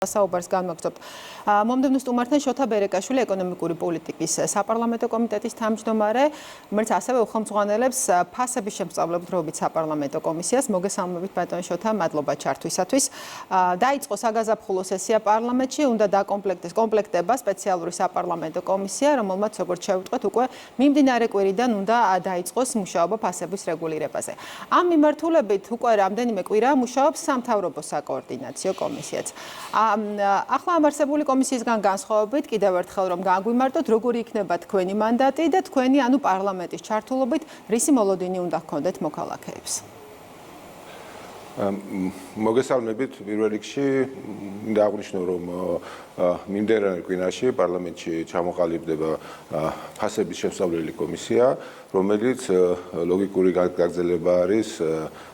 საუბარს განვაგრძობთ. მომდევნო სტუმართან შოთა ბერეკაშვილი ეკონომიკური პოლიტიკის საპარლამენტო კომიტეტის თავმჯდომარე, რომელიც ასევე უხელმძღვანელებს ფასების შემსწავლებლად დროებით საპარლამენტო კომისიას. მოგესალმებით ბატონო შოთა, მადლობა ჩართვისათვის. დაიწყო საგაზაფხულო სესია პარლამენტში, უნდა დაკომპლექტება სპეციალური საპარლამენტო კომისია, რომელმაც როგორც შევიტყვეთ, უკვე მიმდინარე კვირიდან უნდა დაიწყოს მუშაობა ფასების რეგულირებაზე. ამ მიმართულებით უკვე რამდენიმე კვირაა მუშაობს სამთავრობო საკოორდინაციო კომისიაც. ახლა ამ არსებული კომისიისგან განსხვავებით კიდევ ერთხელ რომ გაგვიმარტოთ, როგორი იქნება თქვენი მანდატი და თქვენი ანუ პარლამენტის ჩართულობით რისი მოლოდინი უნდა გქონდეთ მოქალაქეებს. მოგესალმებით პირველ რიგში მინდა აღვნიშნო რომ მიმდინარე კვირაში პარლამენტში ჩამოყალიბდება ფასების შემსწავლელი კომისია, რომელიც ლოგიკური გაგრძელება არის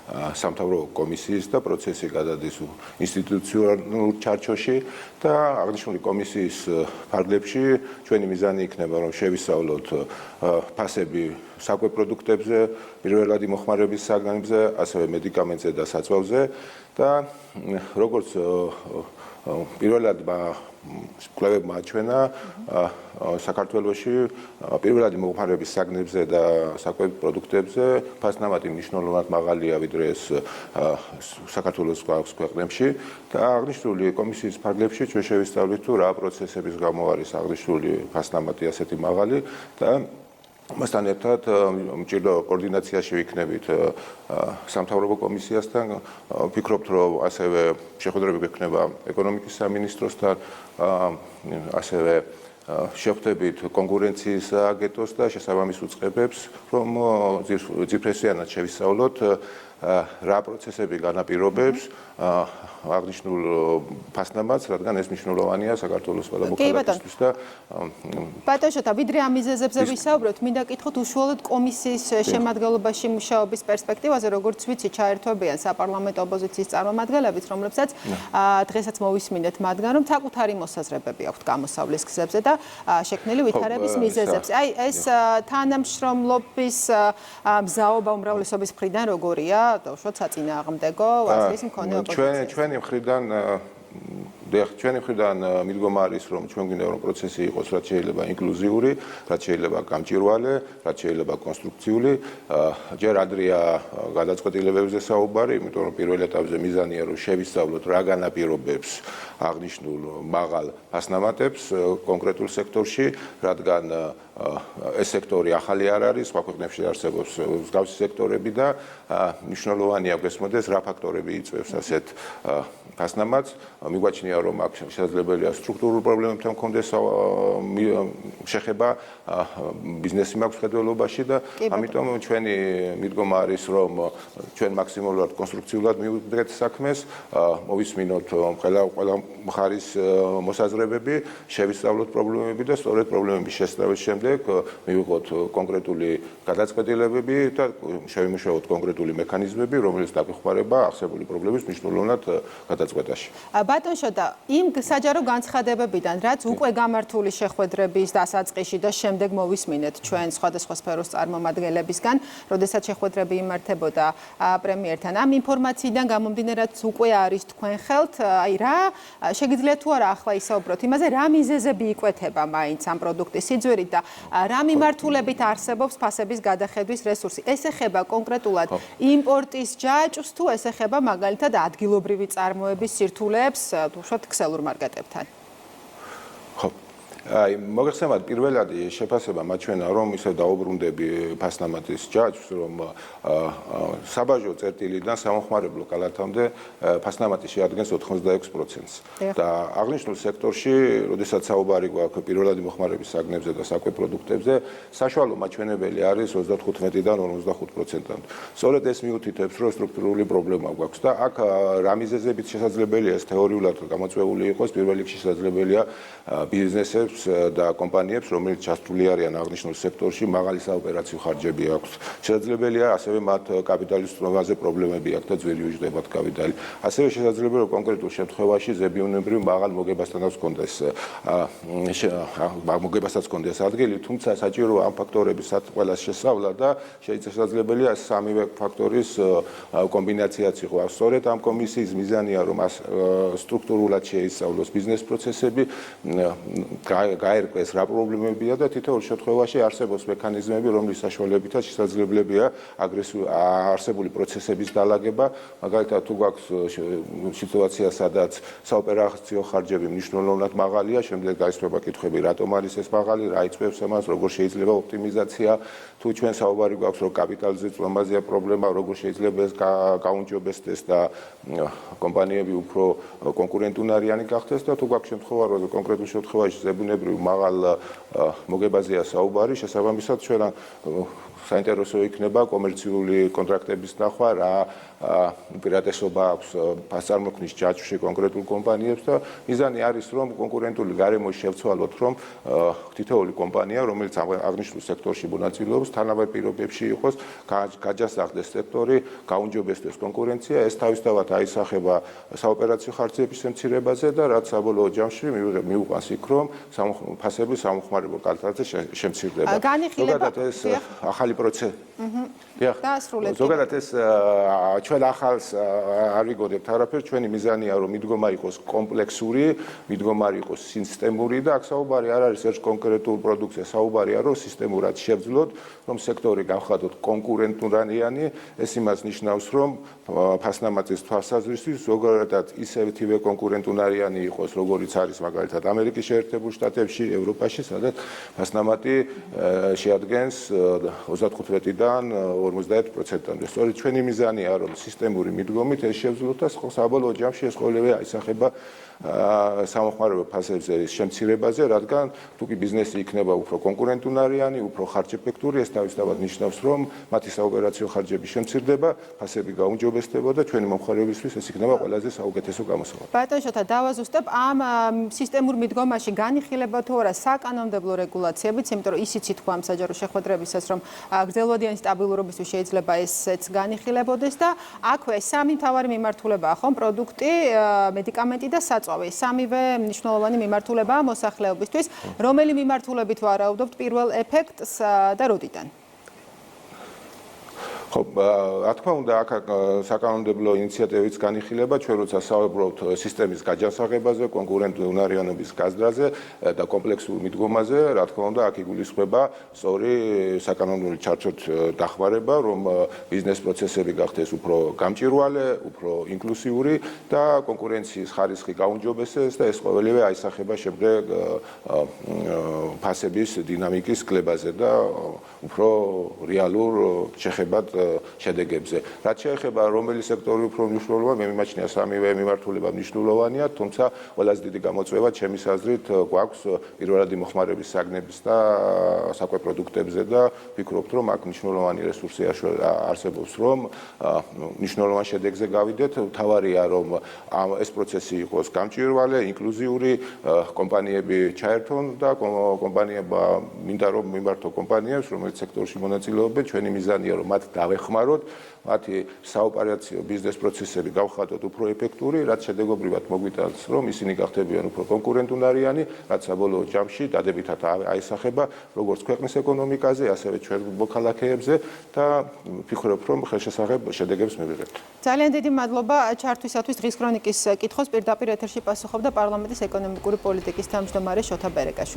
სამთავრობო კომისიის და პროცესი გადადის ინსტიტუციონალურ ჩარჩოში და აღნიშნული კომისიის ფარგლებში ჩვენი მიზანი იქნება რომ შევისწავლოთ ფასები საკვე პროდუქტებზე, პირველადი მოხმარების საგანებზე, ასევე მედიკამენტზე და საწვავზე და როგორც პირველად კვლევებმა აჩვენა საქართველოში პირველადი მოხმარების საგნებზე და საკვე პროდუქტებზე ფასნამატი მნიშვნელოვნად მაღალია ვიდრე ეს საქართველოს სხვა ქვეყნებში და აღნიშნული კომისიის ფარგლებში ჩვენ შევისწავლით თუ რა პროცესების გამო არის აღნიშნული ფასნამატი ასეთი მაღალი და მასთან ერთად მჭირდა კოორდინაციაში ვიქნებით სამთავრობო კომისიასთან. ვფიქრობთ, რომ ასევე შეხვედრები გვექნება ეკონომიკის სამინისტროსთან, ასევე შევხვდებით კონკურენციის აგენტოს და შესაბამის უწყებებს, რომ ძირფესიანად შევისწავლოთ რა პროცესები განაპირობებს აღნიშნულ ფასნამატს, რადგან ეს მნიშვნელოვანია საქართველოს ყველა მოქალაქისთვის და ბატონო შოთა, ვიდრე ამ მიზეზებზე ვისაუბროთ, მინდა გითხოთ უშუალოდ კომისიის შემადგენლობაში მუშაობის პერსპექტივაზე, როგორც ვიცი, ჩაერთვებიან საპარლამენტო ოპოზიციის წარმომადგენლებიც, რომლებსაც დღესაც მოვისმინეთ მათგან, რომ საკუთარი მოსაზრებები აქვთ გამოსავლის გზებზე და შექმნილი ვითარების მიზეზებზე. აი ეს თანამშრომლობის მზაობა უმრავლესობის მხრიდან როგორია? უშუალოდ საწინააღმდეგო აზრის მქონე ოპოზიცია. ჩვენი მხრიდან მიდგომა არის რომ ჩვენ გვინდა რომ პროცესი იყოს რაც შეიძლება ინკლუზიური, რაც შეიძლება გამჭვირვალე, რაც შეიძლება კონსტრუქციული. ჯერ ადრეა გადაწყვეტილებებზე საუბარი, იმიტომ რომ პირველ ეტაპზე მიზანია რომ შევისწავლოთ რა განაპირობებს აღნიშნულ მაღალ ფასნამატებს კონკრეტულ სექტორში, რადგან ეს სექტორი ახალი არ არის, სხვა ქვეყნებში არსებობს მსგავსი სექტორები და მნიშვნელოვანია გესმოდეს რა ფაქტორები იწვევს ასეთ ფასნამატს. მიგვაჩნია რომ აქ შესაძლებელია სტრუქტურულ პრობლემებთან მქონდეს შეხება ბიზნესი მაქვს ხედველობაში და ამიტომ ჩვენი მიდგომა არის რომ ჩვენ მაქსიმალურად კონსტრუქციულად მივუდგეთ საქმეს, მოვისმინოთ ყველა მხარის მოსაზრებები, შევისწავლოთ პრობლემები და სწორედ პრობლემების შესწავლის შემდეგ მივიღოთ კონკრეტული გადაწყვეტილებები და შევიმუშაოთ კონკრეტული მექანიზმები, რომელიც დაგვეხმარება არსებული პრობლემის მნიშვნელოვნად გადაწყვეტაში. ბატონო შოთა, იმ საჯარო განცხადებებიდან, რაც უკვე გამართული შეხვედრების დასაწყისში და შემდეგ მოვისმინეთ ჩვენ სხვადასხვა სფეროს წარმომადგენლებისგან, როდესაც შეხვედრები იმართებოდა პრემიერთან, ამ ინფორმაციიდან გამომდინარე, რაც უკვე არის თქვენ ხელთ, აი რა შეგიძლიათ თუ არა ახლა ისაუბროთ იმაზე, რა მიზეზები იკვეთება მაინც ამ პროდუქტის სიძვირით და რა მიმართულებით არსებობს ფასების გადახედვის რესურსი. ეს ეხება კონკრეტულად იმპორტის ჯაჭვს თუ ეს ეხება მაგალითად ადგილობრივი წარმოების სირთულეებს უშუალოდ ქსელურ მარკეტებთან. ხო. აი, მოგეხსენებათ პირველადი შეფასება მაჩვენა, რომ ისე დაუბრუნდები ფასნამატის ჯაჭვს, რომ საბაჟო წერტილიდან სამოხმარებლო კალათამდე ფასნამატი შეადგენს 86%-ს. და აღნიშნულ სექტორში, როდესაც საუბარი გვაქვს პირველადი მოხმარების საგნებზე და საკვე პროდუქტებზე, საშუალო მაჩვენებელი არის 35-დან 45%-მდე. სწორედ ეს მიუთითებს, რომ სტრუქტურული პრობლემა გვაქვს და აქ რა მიზეზებით შესაძლებელია ეს თეორიულად გამოწვეული იყოს, პირველ რიგში შესაძლებელია ბიზნესებს ჯგუფებს და კომპანიებს, რომელიც ჩართული არიან აღნიშნულ სექტორში, მაღალი საოპერაციო ხარჯები აქვს. შესაძლებელია ასევე მათ კაპიტალის წრომაზე პრობლემები აქვს და ძველი უჯდებათ კაპიტალი. ასევე შესაძლებელია რომ კონკრეტულ შემთხვევაში ზებუნებრივ მაღალ მოგებასთანაც კონდეს ადგილი, თუმცა საჭიროა ამ ფაქტორების ყველას შესწავლა და შესაძლებელია სამივე ფაქტორის კომბინაციაც იყო. სწორედ ამ კომისიის მიზანია რომ სტრუქტურულად შეისწავლოს ბიზნეს პროცესები, გაერკვეს რა პრობლემებია და თითოეულ შემთხვევაში არსებობს მექანიზმები, რომლის საშუალებითაც შესაძლებელია არსებული პროცესების დალაგება, მაგალითად თუ გვაქვს სიტუაცია, სადაც საოპერაციო ხარჯები მნიშვნელოვნად მაღალია, შემდეგ გაისვება კითხვები, რატომ არის ეს მაღალი, რა იწვევს ამას, როგორ შეიძლება ოპტიმიზაცია, თუ ჩვენ საუბარი გვაქვს, რომ კაპიტალზე წლომაზეა პრობლემა, როგორ შეიძლება ეს გაუმჯობესდეს და კომპანიები უფრო კონკურენტუნარიანი გახდეს და თუ გვაქვს შემთხვევა, რომ კონკრეტულ შემთხვევაში ზებუნებრივ მაღალ მოგებაზეა საუბარი, შესაბამისად ჩვენ საინტერესო იქნება კომერციული კონტრაქტების ნახვა, რა უპირატესობა აქვს ფასწარმოქმნის ჯაჭვში კონკრეტულ კომპანიებს და მიზანი არის რომ კონკურენტული გარემოში შევცვალოთ, რომ თითოეული კომპანია, რომელიც აღნიშნულ სექტორში მონაწილეობს, თანაბარ პირობებში იყოს, გაჯასახდეს სექტორი, გაუმჯობესდეს კონკურენცია, ეს თავისთავად აისახება საოპერაციო ხარჯების შემცირებაზე და რაც საბოლოო ჯამში მიუყვანს იქ, რომ ფასები სამხმარებლო კალთაზე შემცირდება. ზოგადად ეს ახალი პროცესი. ზოგადად ეს ჩვენ ახალს არ ვიგონებთ არაფერს, ჩვენი მიზანია რომ მიდგომა იყოს კომპლექსური, მიდგომარი იყოს სისტემური და აქ საუბარი არ არის ერთ კონკრეტულ პროდუქტზე, საუბარია რომ სისტემურად შევძლოთ, რომ სექტორი გავხადოთ კონკურენტუნარიანი, ეს იმას ნიშნავს, რომ ფასნამატის თვალსაზრისით ზოგადად ისეთივე კონკურენტუნარიანი იყოს, როგორიც არის მაგალითად ამერიკის შეერთებულ შტატებში, ევროპაში, სადაც ფასნამატი შეადგენს 35-დან 51%-მდე. სწორედ ჩვენი მიზანია რომ სისტემური მიდგომით ეს შევძლოთ და საბოლოო ჯამში ეს ყოველივე აისახება სამხმარებლო ფასებზე შემცირებაზე, რადგან თუ კი ბიზნესი იქნება უფრო კონკურენტუნარიანი, უფრო ხარჯეფექტური, ეს თავისთავად ნიშნავს, რომ მათი საოპერაციო ხარჯები შემცირდება, ფასები გაუმჯობესდება და ჩვენი მომხმარებლისთვის ეს იქნება ყველაზე საუკეთესო გამოსავალი. ბატონ შოთა, დავაზუსტებ ამ სისტემურ მიდგომაში განიხილება თუ არა საკანონმდებლო რეგულაციებიც, იმიტომ რომ ისიც ითქვა ამ საჯარო შეხვედრებისას, რომ გრძელვადიანი სტაბილურობისთვის შეიძლება ესეც განიხილებოდეს და აქვე სამი მთავარი მიმართულებაა, ხომ, პროდუქტი, მედიკამენტი და საწვავი. სამივე მნიშვნელოვანი მიმართულებაა მოსახლეობისთვის. რომელი მიმართულებით ვარაუდობთ პირველ ეფექტს და როდიდან? ხო, რა თქმა უნდა, აქ საკანონმდებლო ინიციატივებიც განიხილება, ჩვენ როცა საუბრობთ სისტემის გაჯანსაღებაზე, კონკურენტუნარიანობის გაზრდაზე და კომპლექსურ მიდგომაზე, რა თქმა უნდა, აქ იგულისხმება სწორი საკანონმდებლო ჩარჩოთ დახმარება, რომ ბიზნეს პროცესები გახდეს უფრო გამჭვირვალე, უფრო ინკლუსიური და კონკურენციის ხარისხი გაუმჯობესდეს და ეს ყოველივე აისახება შემდეგ ფასების დინამიკის კლებაზე და უფრო რეალურ შეხებად შედეგებზე. რაც შეეხება რომელი სექტორი უფრო მნიშვნელოვანია, მე მიმაჩნია სამივე მიმართულება მნიშვნელოვანია, თუმცა ყველაზე დიდი გამოწვევა ჩემის აზრით გვაქვს პირველადი მოხმარების საგნების და საკვე პროდუქტებზე და ვფიქრობთ, რომ აქ მნიშვნელოვანი რესურსი არსებობს, რომ მნიშვნელოვან შედეგზე გავიდეთ. თავარია, რომ ეს პროცესი იყოს გამჭვირვალე, ინკლუზიური, კომპანიები ჩაერთონ და კომპანიებმა მინდა რომ მიმართო კომპანიებს, რომელიც სექტორში მონაწილეობენ, ჩვენი მიზანია რომ მათ დავეხმაროთ, მათი საოპერაციო ბიზნეს პროცესები გავხადოთ უფრო ეფექტური, რაც შედეგობრივად მოგვიტანს, რომ ისინი გახდებიან უფრო კონკურენტუნარიანი, რაც საბოლოო ჯამში დადებითად აისახება როგორც ქვეყნის ეკონომიკაზე, ასევე ჩვენ მოქალაქეებზე და ვფიქრობ, რომ ხელშესახებ შედეგებს მივიღებთ. ძალიან დიდი მადლობა ჩართვისათვის. დღის ქრონიკის კითხვას პირდაპირ ეთერში პასუხობდა პარლამენტის ეკონომიკური პოლიტიკის თავმჯდომარე შოთა ბერეკაშვილი.